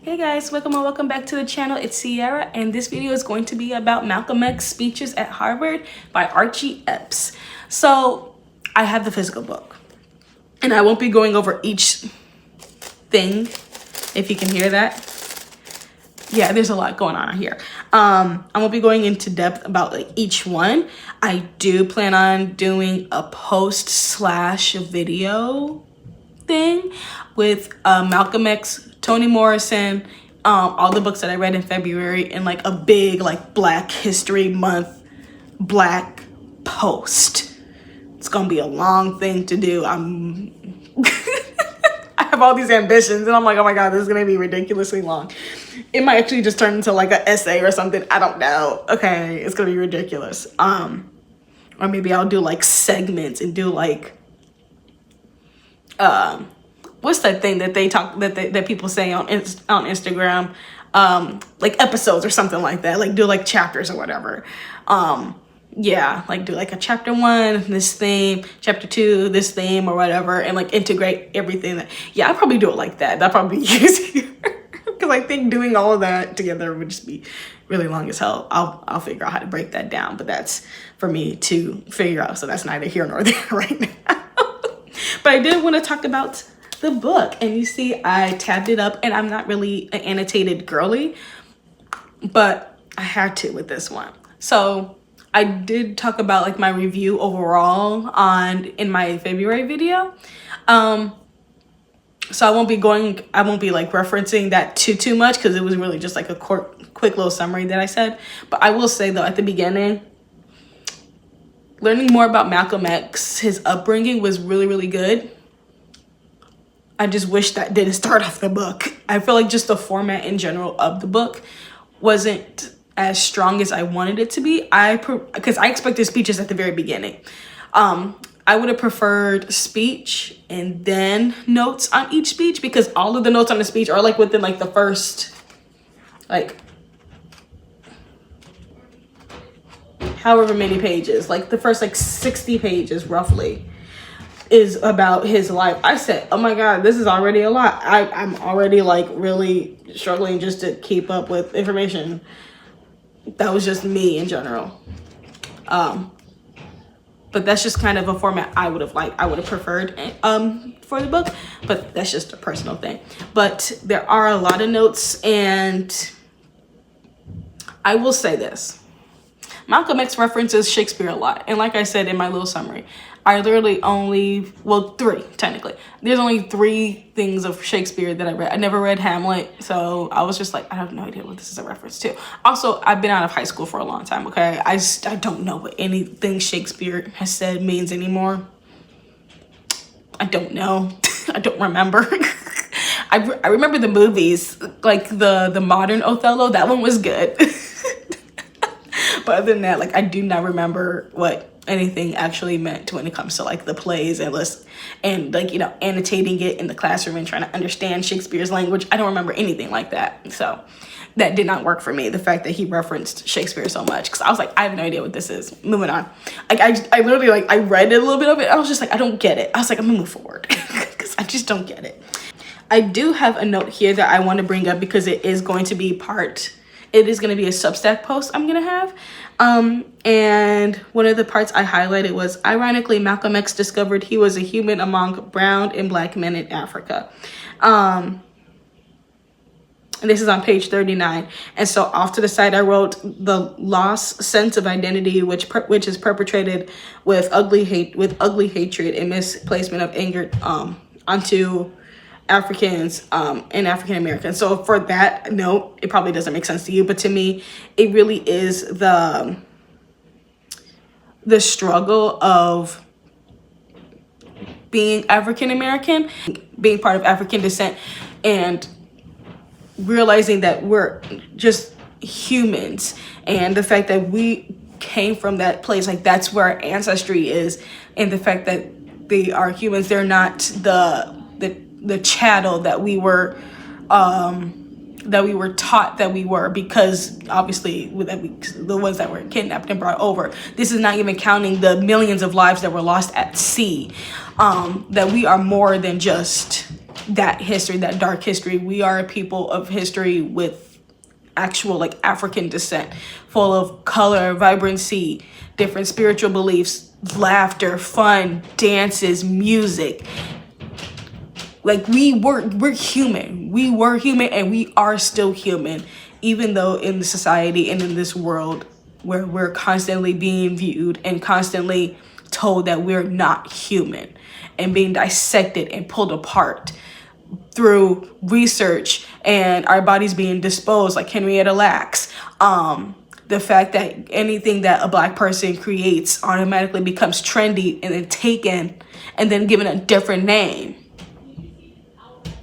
Hey guys, welcome back to the channel. It's Cierra, and this video is going to be about Malcolm X Speeches at Harvard by Archie Epps. So I have the physical book, and I won't be going over each thing, if you can hear that. Yeah, there's a lot going on here. I won't be going into depth about like each one. I do plan on doing a post/video thing with Malcolm X, Toni Morrison, all the books that I read in February, and like a big like Black History Month Black post. It's gonna be a long thing to do. I have all these ambitions, and I'm like, oh my god, this is gonna be ridiculously long. It might actually just turn into like an essay or something. I don't know. Okay, it's gonna be ridiculous. Or maybe I'll do like segments and do like what's that thing that they talk that people say on Instagram, like episodes or something like that, like do like chapters or whatever. Yeah, like do like a chapter 1 this theme, chapter 2 this theme or whatever, and like integrate everything. Yeah, I'll probably do it like that. That'll probably be easier because I think doing all of that together would just be really long as hell. I'll figure out how to break that down, but that's for me to figure out, so that's neither here nor there right now. But I did want to talk about the book, and you see I tabbed it up, and I'm not really an annotated girly, but I had to with this one. So I did talk about like my review overall in my February video. So I won't be like referencing that too much because it was really just like a quick little summary that I said. But I will say though, at the beginning, learning more about Malcolm X, his upbringing was really, really good. I just wish that didn't start off the book. I feel like just the format in general of the book wasn't as strong as I wanted it to be. Because I expected speeches at the very beginning. I would have preferred speech and then notes on each speech, because all of the notes on the speech are like within like the first like however many pages, like the first like 60 pages roughly is about his life. I said, oh my god, this is already a lot. I'm already like really struggling just to keep up with information. That was just me in general. But that's just kind of a format I would have preferred for the book, but that's just a personal thing. But there are a lot of notes, and I will say this. Malcolm X references Shakespeare a lot. And like I said in my little summary, I literally three technically. There's only 3 things of Shakespeare that I read. I never read Hamlet, so I was just like, I have no idea what this is a reference to. Also, I've been out of high school for a long time, okay? I don't know what anything Shakespeare has said means anymore. I don't know. I don't remember. I remember the movies, like the modern Othello. That one was good. But other than that, like I do not remember what anything actually meant when it comes to like the plays and lists and like, you know, annotating it in the classroom and trying to understand Shakespeare's language. I don't remember anything like that. So that did not work for me, the fact that he referenced Shakespeare so much, because I was like, I have no idea what this is. Moving on. Like I literally like I read a little bit of it. I was just like, I don't get it. I was like, I'm gonna move forward because I just don't get it. I do have a note here that I want to bring up because it is going to be a Substack post I'm gonna have. And one of the parts I highlighted was, ironically, Malcolm X discovered he was a human among brown and black men in Africa. And this is on page 39. And so off to the side, I wrote, the lost sense of identity, which is perpetrated with ugly hatred and misplacement of anger onto Africans and African Americans. So for that note, it probably doesn't make sense to you, but to me, it really is the struggle of being African American, being part of African descent, and realizing that we're just humans, and the fact that we came from that place, like that's where our ancestry is, and the fact that they are humans, they're not the chattel that we were taught that we were, because obviously the ones that were kidnapped and brought over. This is not even counting the millions of lives that were lost at sea. That we are more than just that history, that dark history. We are a people of history with actual like African descent, full of color, vibrancy, different spiritual beliefs, laughter, fun, dances, music. Like we're human. We were human and we are still human, even though in the society and in this world where we're constantly being viewed and constantly told that we're not human and being dissected and pulled apart through research and our bodies being disposed like Henrietta Lacks. The fact that anything that a Black person creates automatically becomes trendy and then taken and then given a different name.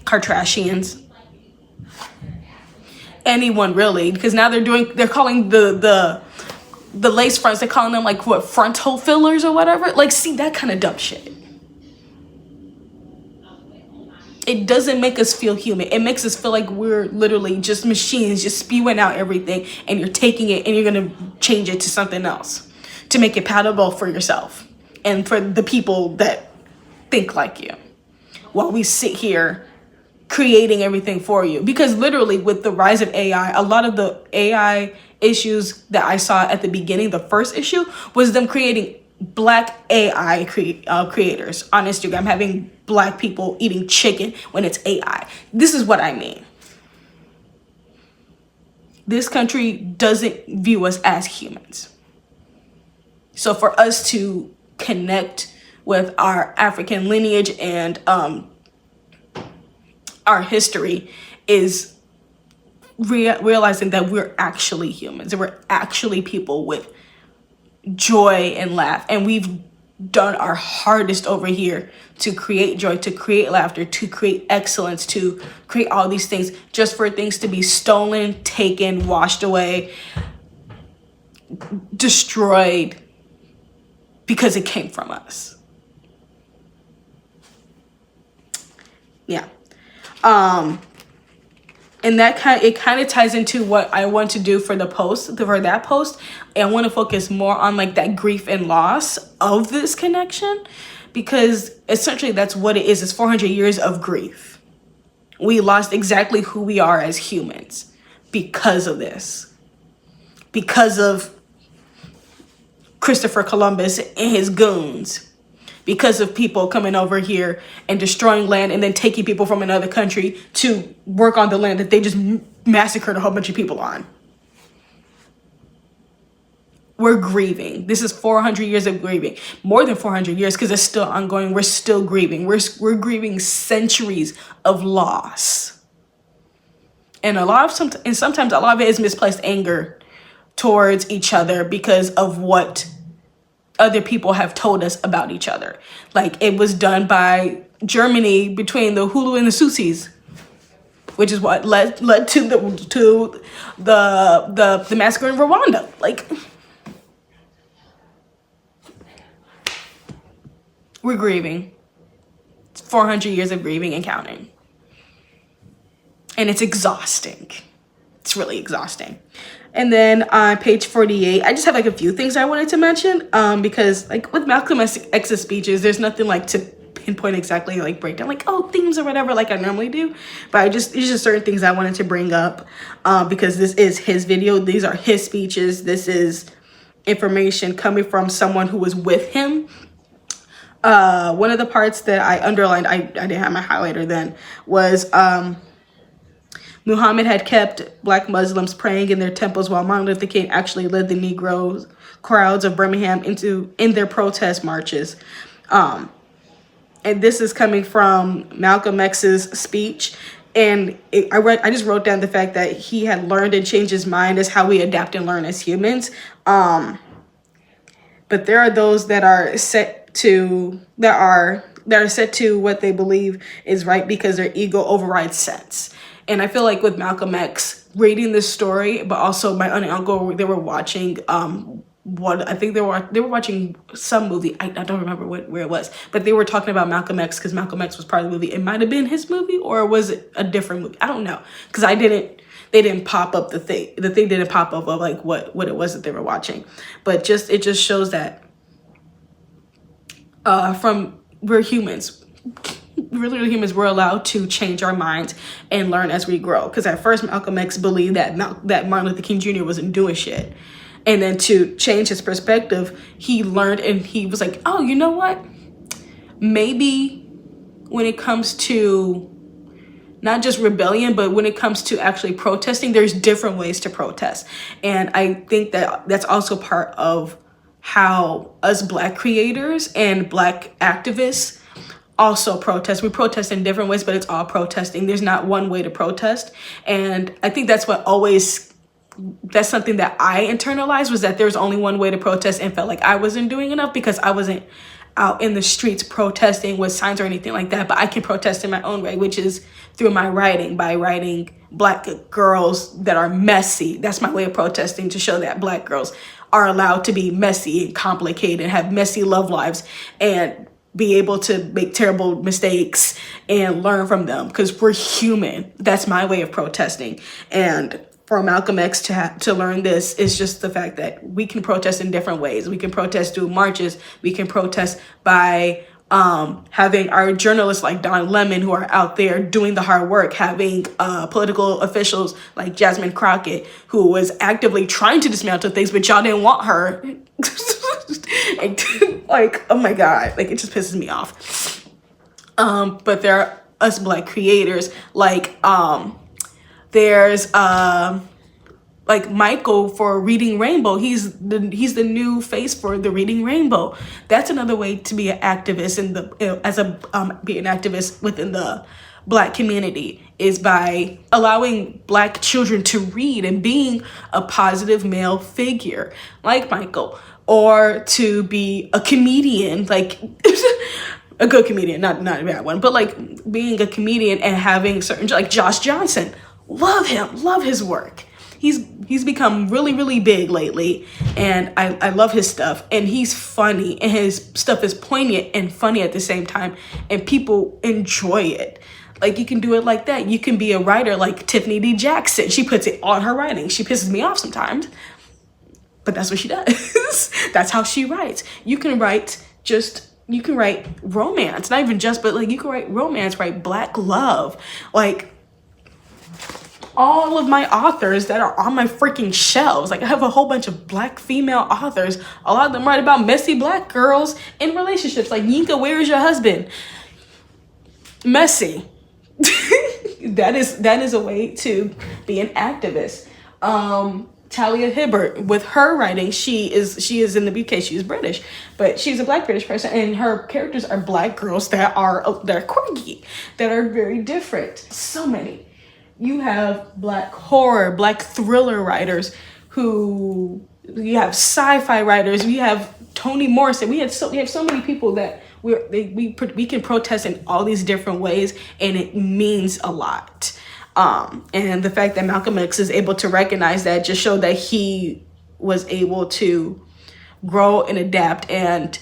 Kardashians. Anyone really, because now they're calling the lace fronts, they're calling them like what, frontal fillers or whatever. Like, see, that kind of dumb shit. It doesn't make us feel human. It makes us feel like we're literally just machines, just spewing out everything, and you're taking it and you're gonna change it to something else to make it palatable for yourself and for the people that think like you, while we sit here creating everything for you. Because literally with the rise of AI, a lot of the AI issues that I saw at the beginning, the first issue, was them creating Black AI creators on Instagram, having Black people eating chicken when it's AI. This is what I mean. This country doesn't view us as humans. So for us to connect with our African lineage and our history is realizing that we're actually humans, that we're actually people with joy and laugh, and we've done our hardest over here to create joy, to create laughter, to create excellence, to create all these things, just for things to be stolen, taken, washed away, destroyed because it came from us. Yeah. And that kind of ties into what I want to do for that post. And I want to focus more on like that grief and loss of this connection, because essentially that's what it is. It's 400 years of grief. We lost exactly who we are as humans because of this, because of Christopher Columbus and his goons, because of people coming over here and destroying land and then taking people from another country to work on the land that they just massacred a whole bunch of people on. We're grieving. This is 400 years of grieving. More than 400 years, because it's still ongoing. We're still grieving. We're grieving centuries of loss. And sometimes a lot of it is misplaced anger towards each other because of what other people have told us about each other. Like it was done by Germany between the Hulu and the Tutsis, which is what led to the massacre in Rwanda. Like, we're grieving. It's 400 years of grieving and counting. And it's exhausting. It's really exhausting. And then on page 48, I just have like a few things I wanted to mention, because like with Malcolm X's speeches, there's nothing like to pinpoint exactly, like break down like, oh, themes or whatever like I normally do. But it's just certain things I wanted to bring up, because this is his video. These are his speeches. This is information coming from someone who was with him. One of the parts that I underlined, I didn't have my highlighter then, was Muhammad had kept Black Muslims praying in their temples while Martin Luther King actually led the Negro crowds of Birmingham in their protest marches. And this is coming from Malcolm X's speech. And I just wrote down the fact that he had learned and changed his mind as how we adapt and learn as humans. But there are those that are set to what they believe is right because their ego overrides sense. And I feel like with Malcolm X, reading this story, but also my aunt and uncle, they were watching they were watching some movie. I don't remember where it was, but they were talking about Malcolm X because Malcolm X was part of the movie. It might have been his movie, or was it a different movie? I don't know, because they didn't pop up the thing didn't pop up of like what it was that they were watching. But it just shows that we're humans. literally humans, we're allowed to change our minds and learn as we grow. Because at first Malcolm X believed that Martin Luther King Jr. wasn't doing shit. And then to change his perspective, he learned and he was like, oh, you know what? Maybe when it comes to not just rebellion, but when it comes to actually protesting, there's different ways to protest. And I think that that's also part of how us Black creators and Black activists also protest. We protest in different ways, but it's all protesting. There's not one way to protest. And I think that's something that I internalized, was that there's only one way to protest, and felt like I wasn't doing enough because I wasn't out in the streets protesting with signs or anything like that. But I can protest in my own way, which is through my writing, by writing Black girls that are messy. That's my way of protesting, to show that Black girls are allowed to be messy and complicated and have messy love lives and be able to make terrible mistakes and learn from them, because we're human. That's my way of protesting. And for Malcolm X to learn this is just the fact that we can protest in different ways. We can protest through marches. We can protest by having our journalists like Don Lemon, who are out there doing the hard work, having political officials like Jasmine Crockett, who was actively trying to dismantle things, but y'all didn't want her. Like, oh my God, like, it just pisses me off. But there are us Black creators, like there's like Michael for Reading Rainbow. He's the new face for the Reading Rainbow. That's another way to be an activist be an activist within the Black community, is by allowing Black children to read and being a positive male figure like Michael, or to be a comedian, like a good comedian, not a bad one, but like being a comedian and having certain, like Josh Johnson. Love him, love his work. He's become really, really big lately, and I love his stuff. And he's funny, and his stuff is poignant and funny at the same time, and people enjoy it. Like, you can do it like that. You can be a writer like Tiffany D. Jackson. She puts it on her writing. She pisses me off sometimes, but that's what she does. That's how she writes. You can write romance, not even just, but like, you can write romance, write Black love, like all of my authors that are on my freaking shelves. Like, I have a whole bunch of Black female authors. A lot of them write about messy Black girls in relationships. Like, Yinka, where is your husband? Messy. That is a way to be an activist. Talia Hibbert, with her writing, she is in the UK. She is British, but she's a Black British person, and her characters are Black girls that are quirky, that are very different. So many. You have Black horror, Black thriller writers, you have sci-fi writers. We have Toni Morrison. We have so many people that we can protest in all these different ways, and it means a lot. And the fact that Malcolm X is able to recognize that just showed that he was able to grow and adapt and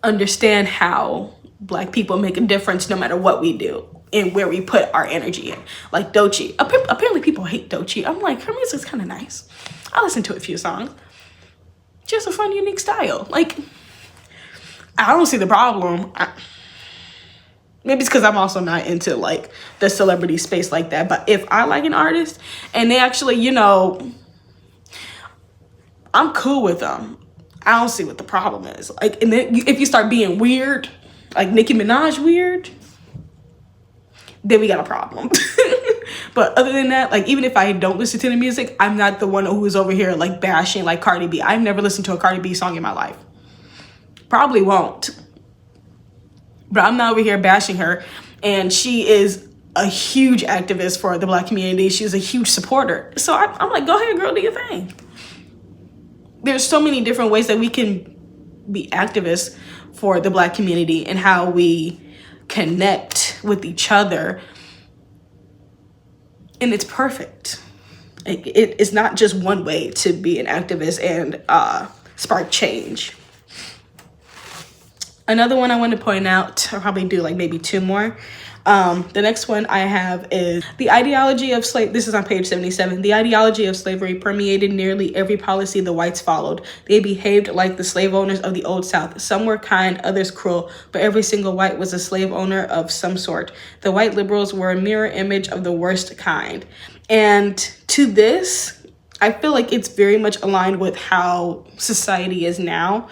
understand how Black people make a difference no matter what we do and where we put our energy in. Like Doechii. Apparently people hate Doechii. I'm like, her music's kind of nice. I listen to a few songs. Just a fun, unique style. Like, I don't see the problem. Maybe it's because I'm also not into like the celebrity space like that. But if I like an artist and they actually, I'm cool with them. I don't see what the problem is. Like, and then if you start being weird, like Nicki Minaj weird, then we got a problem. But other than that, like, even if I don't listen to the music, I'm not the one who is over here like bashing like Cardi B. I've never listened to a Cardi B song in my life. Probably won't. But I'm not over here bashing her. And she is a huge activist for the Black community. She's a huge supporter. So I'm like, go ahead, girl, do your thing. There's so many different ways that we can be activists for the Black community and how we connect with each other. And it's perfect. It's not just one way to be an activist and spark change. Another one I want to point out, I'll probably do like maybe two more, The next one I have is the ideology of slave. This is on page 77. The ideology of slavery permeated nearly every policy the whites followed. They behaved like the slave owners of the Old South. Some were kind, others cruel, but every single white was a slave owner of some sort. The white liberals were a mirror image of the worst kind. And to this, I feel like it's very much aligned with how society is now.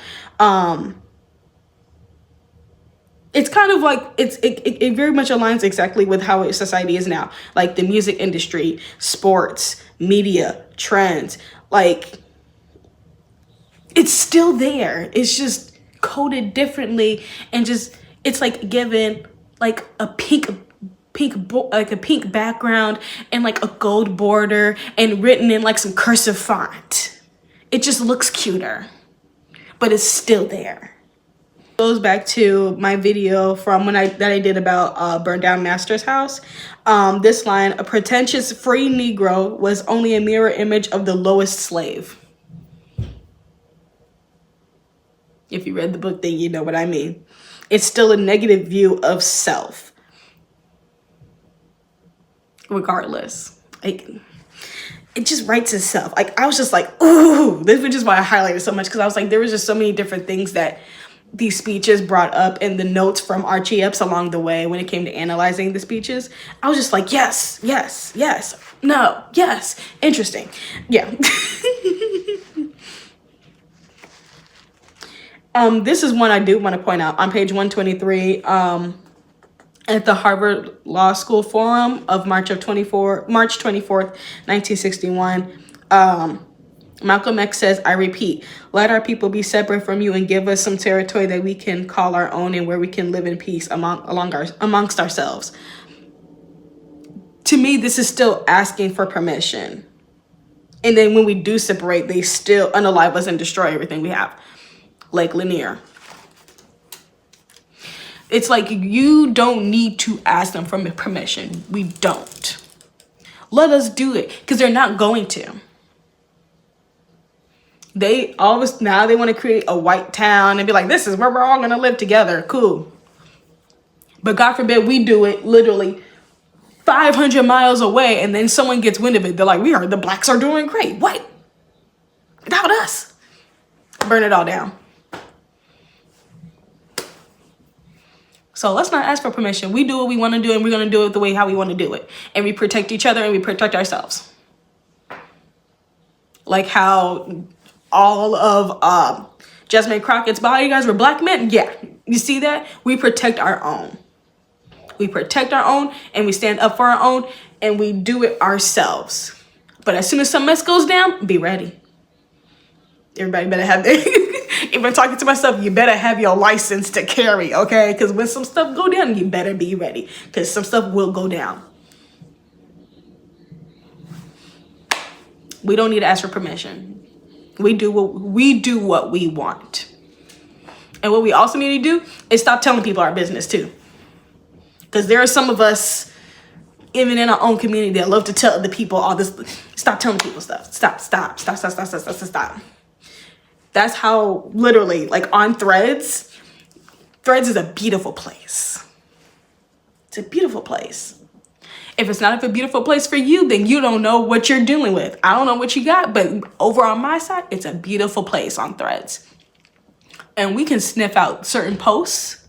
It's kind of like it very much aligns exactly with how society is now. Like the music industry, sports, media, trends, like it's still there. It's just coded differently, and just it's like given like a pink background and like a gold border and written in like some cursive font. It just looks cuter, but it's still there. Goes back to my video from when I did about Burned Down Master's House. This line, a pretentious free Negro was only a mirror image of the lowest slave. If you read the book, then you know what I mean. It's still a negative view of self. Regardless, like it just writes itself. Like I was just like, ooh, this is just why I highlighted so much, because I was like, there was just so many different things that these speeches brought up and the notes from Archie Epps along the way when it came to analyzing the speeches. I was just like, yes, yes, yes, no, yes, interesting. Yeah. This is one I do want to point out on page 123, at the Harvard Law School Forum of March 24th, 1961. Malcolm X says, I repeat, let our people be separate from you and give us some territory that we can call our own and where we can live in peace amongst ourselves. To me, this is still asking for permission. And then when we do separate, they still unalive us and destroy everything we have. Like Lanier. It's like you don't need to ask them for permission. We don't. Let us do it, because they're not going to. They always now they want to create a white town and be like, this is where we're all going to live together. Cool. But God forbid we do it literally 500 miles away, and then someone gets wind of it. They're like, we heard the blacks are doing great. What? Without us. Burn it all down. So let's not ask for permission. We do what we want to do, and we're going to do it the way how we want to do it. And we protect each other and we protect ourselves. Like how all of Jasmine Crockett's bodyguards were black men. Yeah, you see that? We protect our own. We protect our own, and we stand up for our own, and we do it ourselves. But as soon as some mess goes down, be ready. Everybody better have their, if I'm talking to myself, you better have your license to carry, okay? Because when some stuff go down, you better be ready, because some stuff will go down. We don't need to ask for permission. We do what we want. And what we also need to do is stop telling people our business too. Because there are some of us, even in our own community, that love to tell other people all this. Stop telling people stuff. Stop. That's how, literally, like on Threads is a beautiful place. It's a beautiful place. If it's not a beautiful place for you, then you don't know what you're dealing with. I don't know what you got, but over on my side, it's a beautiful place on Threads. And we can sniff out certain posts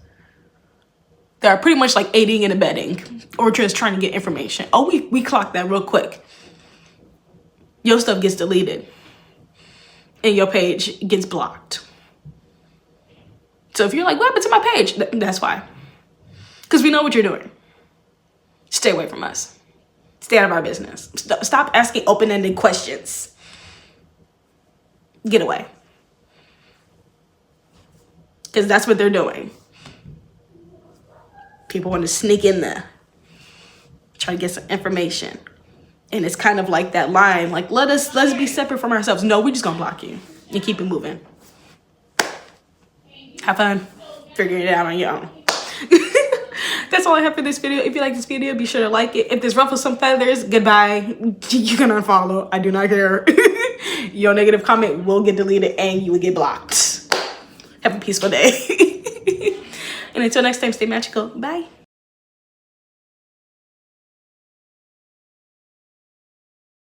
that are pretty much like aiding and abetting or just trying to get information. Oh, we clock that real quick. Your stuff gets deleted and your page gets blocked. So if you're like, what happened to my page? That's why. Because we know what you're doing. Stay away from us. Stay out of our business. Stop asking open-ended questions. Get away. Because that's what they're doing. People want to sneak in there, try to get some information. And it's kind of like that line, like, let's be separate from ourselves. No, we're just gonna block you and keep it moving. Have fun figuring it out on your own. That's all I have for this video. If you like this video, be sure to like it. If this ruffles some feathers, goodbye. You can unfollow. I do not care. Your negative comment will get deleted and you will get blocked. Have a peaceful day. And until next time, stay magical. Bye.